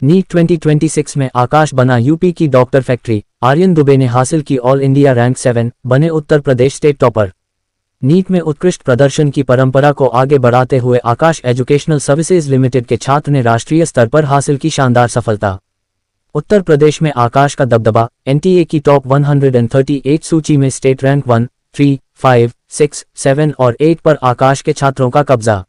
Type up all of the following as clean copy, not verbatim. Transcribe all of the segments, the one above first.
NEET 2026 में आकाश बना UP की डॉक्टर फैक्ट्री। आर्यन दुबे ने हासिल की ऑल इंडिया रैंक 7, बने Uttar Pradesh state topper. NEET में उत्कृष्ट प्रदर्शन की परंपरा को आगे बढ़ाते हुए आकाश एजुकेशनल सर्विसेज लिमिटेड के छात्र ने राष्ट्रीय स्तर पर हासिल की शानदार सफलता। उत्तर प्रदेश में आकाश का दबदबा। एनटीए की टॉप 138 सूची में स्टेट रैंक 1, 3, 5, 6, 7 और 8 पर आकाश के छात्रों का कब्जा।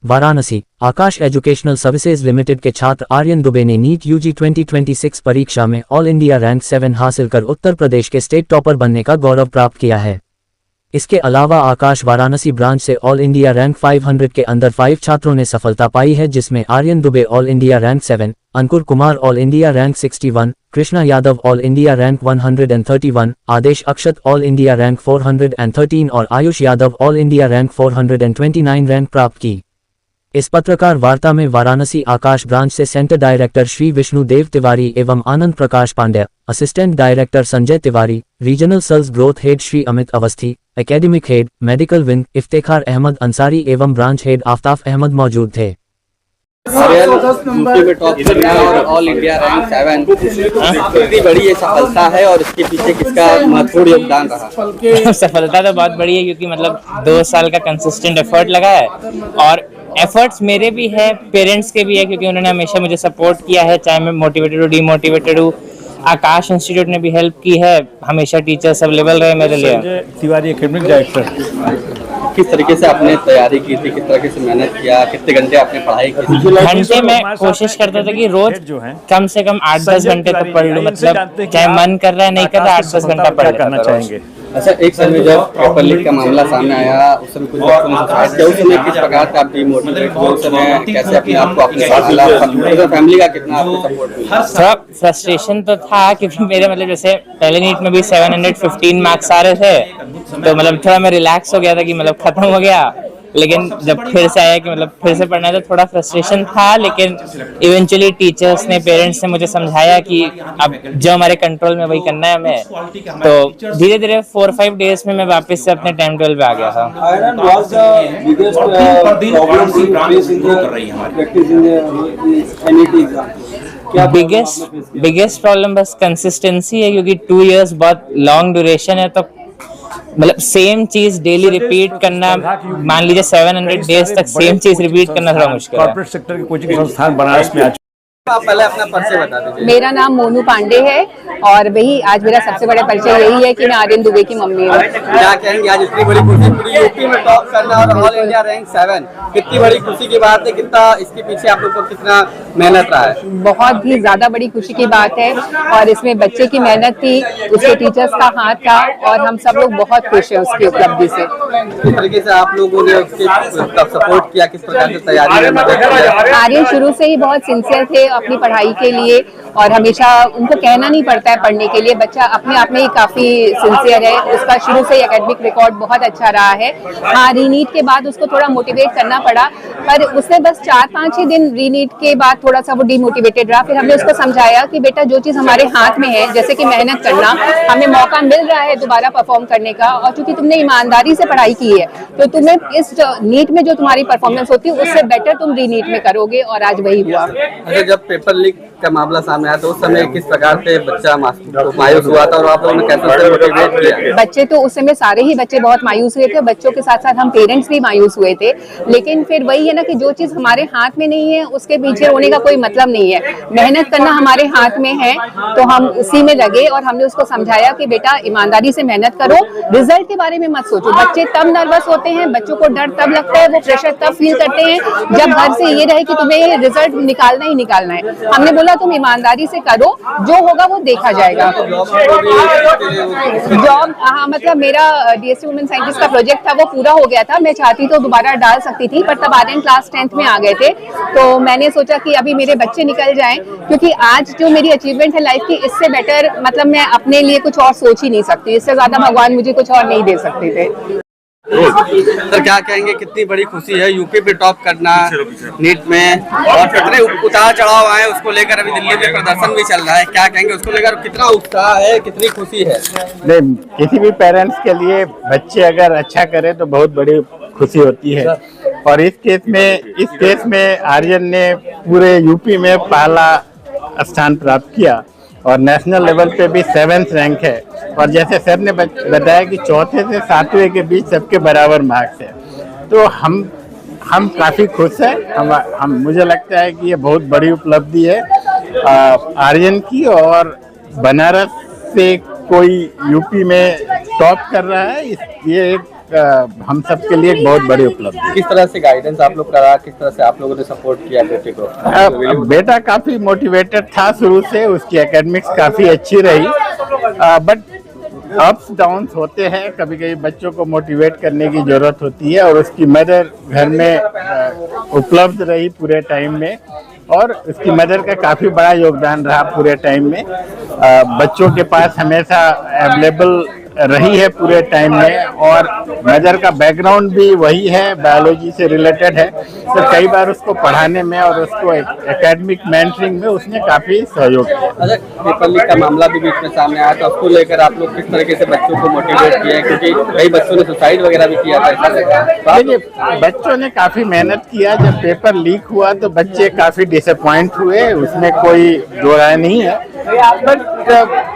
वाराणसी। आकाश एजुकेशनल सर्विसेज लिमिटेड के छात्र आर्यन दुबे ने नीट यूजी 2026 परीक्षा में ऑल इंडिया रैंक 7 हासिल कर उत्तर प्रदेश के स्टेट टॉपर बनने का गौरव प्राप्त किया है। इसके अलावा आकाश वाराणसी ब्रांच से ऑल इंडिया रैंक 500 के अंदर 5 छात्रों ने सफलता पाई है, जिसमें Aryan Dubey all India rank 7, Ankur Kumar all India rank 61, Krishna Yadav all India rank 131, Adesh Akshat all India rank 413 और Ayush Yadav all India rank 429 rank प्राप्त की। इस पत्रकार वार्ता में वाराणसी आकाश ब्रांच से सेंटर डायरेक्टर श्री विष्णुदेव तिवारी एवं Anand Prakash Pandya, assistant director Sanjay Tiwari, regional sales growth head Shri Amit Awasthi, academic head medical wing Iftekhar Ahmad Ansari एवं ब्रांच हेड आफ्ताफ अहमद मौजूद थे। यूपी में टॉप करना और ऑल इंडिया रैंक 7 कितनी बड़ी ये सफलता है और इसके पीछे किसका महत्वपूर्ण योगदान रहा? सफलता तो बहुत बड़ी है, क्योंकि मतलब 2 साल का कंसिस्टेंट एफर्ट लगा है और एफर्ट्स मेरे भी है, पेरेंट्स के भी है, क्योंकि उन्होंने हमेशा मुझे सपोर्ट किया है, चाहे मैं मोटिवेटेड हूँ डीमोटिवेटेड हूँ। आकाश इंस्टीट्यूट ने भी हेल्प की है, हमेशा टीचर्स अवेलेबल रहे मेरे लिए। Sanjay Tiwari academic director. किस तरीके से आपने तैयारी की थी, किस तरीके से मेहनत किया, कितने घंटे आपने पढ़ाई की? घंटे में कोशिश करता था कि रोज कम से कम 8-10 घंटे तो पढ़ लूं, मतलब चाहे मन कर रहा है नहीं कर रहा 8-10 घंटा पढ़ करना चाहेंगे। अच्छा, एक समय जब पेपर लीक का मामला सामने आया, उस समय कुछ बच्चों ने सुसाइड किया, उस समय किस प्रकार का आप डिमोटिवेट हुए, उस समय कैसे अपने आप को अपने साथ मिला, फैमिली का कितना आपको सपोर्ट मिला? थोड़ा फ्रस्ट्रेशन तो था, क्योंकि मेरे मतलब जैसे पहले नीट में भी 715 मार्क्स आ रहे थे, तो मतलब थोड़ा मैं रिलैक्स हो गया था कि मतलब खत्म हो गया। लेकिन जब फिर से आया कि मतलब फिर से पढ़ना है, तो थोड़ा फ्रस्ट्रेशन था, लेकिन इवेंचुअली टीचर्स ने, पेरेंट्स ने मुझे समझाया कि अब जो हमारे कंट्रोल में वही करना है हमें। तो धीरे धीरे 4-5 डेज में मैं वापस से अपने टाइम टेबल पे आ गया था। बिगेस्ट प्रॉब्लम बस कंसिस्टेंसी है, क्योंकि 2 इयर्स बहुत लॉन्ग ड्यूरेशन है, तो मतलब सेम चीज डेली रिपीट करना, मान लीजिए 700 डेज तक सेम चीज रिपीट करना थोड़ा मुश्किल है। कॉर्पोरेट सेक्टर के कोचिंग संस्थान बनारस में आप पहले अपना परिचय बता दीजिए। मेरा नाम मोनू पांडे है और वही आज मेरा सबसे बड़ा परिचय यही है कि मैं आर्यन दुबे की मम्मी हूँ। क्या कहेंगे आज इतनी बड़ी खुशी, पूरी यूपी में टॉप करना और ऑल इंडिया रैंक 7, कितनी बड़ी खुशी की बात है, कितना इसके पीछे आप लोग को कितना मेहनत रहा है? बहुत ही ज्यादा बड़ी खुशी की बात है और इसमें बच्चे की मेहनत थी, उसके टीचर्स का हाथ था और हम सब लोग बहुत खुश हैं उसकी उपलब्धि से। किस तरीके से आप लोगों ने उसके सपोर्ट किया, किस प्रकार से तैयारी में? आर्यन शुरू से ही बहुत सिंसियर थे अपनी पढ़ाई के लिए और हमेशा उनको कहना नहीं पड़ता है पढ़ने के लिए, बच्चा अपने आप में ही काफी सिंसियर है। उसका शुरू से एकेडमिक रिकॉर्ड बहुत अच्छा रहा है। हाँ, रीनीट के बाद उसको थोड़ा मोटिवेट करना पड़ा, पर उसने बस 4-5 ही दिन रीनीट के बाद थोड़ा सा वो डिमोटिवेटेड रहा। फिर हमने उसको समझाया कि बेटा जो चीज हमारे हाथ में है, जैसे कि मेहनत करना, हमें मौका मिल रहा है दोबारा परफॉर्म करने का, और चूंकि तुमने ईमानदारी से पढ़ाई की है तो तुम्हें इस नीट में जो तुम्हारी परफॉर्मेंस होती है उससे बेटर तुम रीनीट में करोगे, और आज वही हुआ। अच्छा, जब पेपर लीक का मामला सामने आया तो उस समय किस प्रकार से बच्चा मायूस हुआ था और आप लोगों ने कैसे उसे मोटिवेट किया? बच्चे तो उस समय सारे ही बच्चे बहुत मायूस हुए थे, बच्चों के साथ साथ हम पेरेंट्स भी मायूस हुए थे, लेकिन फिर वही है ना कि जो चीज हमारे हाथ में नहीं है उसके पीछे रोने का कोई मतलब नहीं है। मेहनत करना हमारे हाथ में है तो हम उसी में लगे और हमने उसको समझाया कि बेटा ईमानदारी से मेहनत करो, रिजल्ट के बारे में मत सोचो। बच्चे तब नर्वस होते हैं, बच्चों को डर तब लगता है, वो प्रेशर तब फील करते हैं जब घर से ये रहे कि तुम्हें रिजल्ट निकालना ही निकालना है। हमने बोला तुम ईमानदारी से करो, जो होगा वो देखा जाएगा। जॉब, हाँ, मतलब मेरा डीएससी वुमेन साइंटिस्ट का प्रोजेक्ट था वो पूरा हो गया था। मैं चाहती तो दोबारा डाल सकती थी, पर तब आर्यन क्लास 10th में आ गए थे, तो मैंने सोचा कि अभी मेरे बच्चे निकल जाएं, क्योंकि आज जो मेरी अचीवमेंट है लाइफ की, इससे बेटर मतलब मैं अपने लिए कुछ और सोच ही नहीं सकती, इससे ज्यादा भगवान मुझे कुछ और नहीं दे सकते थे। सर, क्या कहेंगे, कितनी बड़ी खुशी है यूपी पे टॉप करना नीट में, और कितने उतार चढ़ाव आए उसको लेकर, अभी दिल्ली में प्रदर्शन भी चल रहा है, क्या कहेंगे उसको लेकर, कितना उत्साह है, कितनी खुशी है? नहीं, किसी भी पेरेंट्स के लिए बच्चे अगर अच्छा करे तो बहुत बड़ी खुशी होती है, और इस केस में आर्यन ने पूरे यूपी में पहला स्थान प्राप्त किया और नेशनल लेवल पे भी 7th रैंक है। और जैसे सर ने बताया कि चौथे से 7वें के बीच सबके बराबर मार्क्स है, तो हम काफ़ी खुश हैं। हम मुझे लगता है कि ये बहुत बड़ी उपलब्धि है आर्यन की, और बनारस से कोई यूपी में टॉप कर रहा है, ये एक हम सब के लिए एक बहुत बड़ी उपलब्धि है। किस तरह से गाइडेंस आप लोग करा, किस तरह से आप लोगों ने सपोर्ट किया बेटे को? बेटा काफी मोटिवेटेड था शुरू से, उसकी एकेडमिक्स काफी अच्छी रही, बट अप्स डाउन्स होते हैं, कभी कभी बच्चों को मोटिवेट करने की जरूरत होती है, और उसकी मदर घर में उपलब्ध रही पूरे टाइम में, और उसकी मदर का काफी बड़ा योगदान रहा पूरे टाइम में। बच्चों के पास हमेशा अवेलेबल रही है पूरे टाइम में, और मदर का बैकग्राउंड भी वही है, बायोलॉजी से रिलेटेड है, तो कई बार उसको पढ़ाने में और उसको एकेडमिक मेंटरिंग में उसने काफी सहयोग किया। अच्छा, पेपर लीक का मामला भी बीच में सामने आया, तो उसको लेकर आप लोग किस तरीके से बच्चों को मोटिवेट किया है? क्योंकि कई बच्चों ने सुसाइड वगैरह भी किया था। देखिए, बच्चों ने काफी मेहनत किया। जब पेपर लीक हुआ तो बच्चे काफी डिसअपॉइंट हुए, उसमें कोई दो राय नहीं है, बट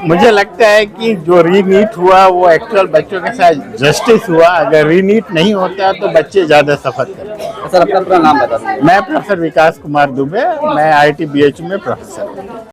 मुझे लगता है कि जो रीनीट हुआ वो एक्चुअल बच्चों के साथ जस्टिस हुआ। अगर रीनीट नहीं होता तो बच्चे ज्यादा सफर करते। सर, अपना पूरा नाम बता दीजिए। मैं प्रोफेसर विकास कुमार दुबे, मैं IIT BHU में प्रोफेसर हूँ।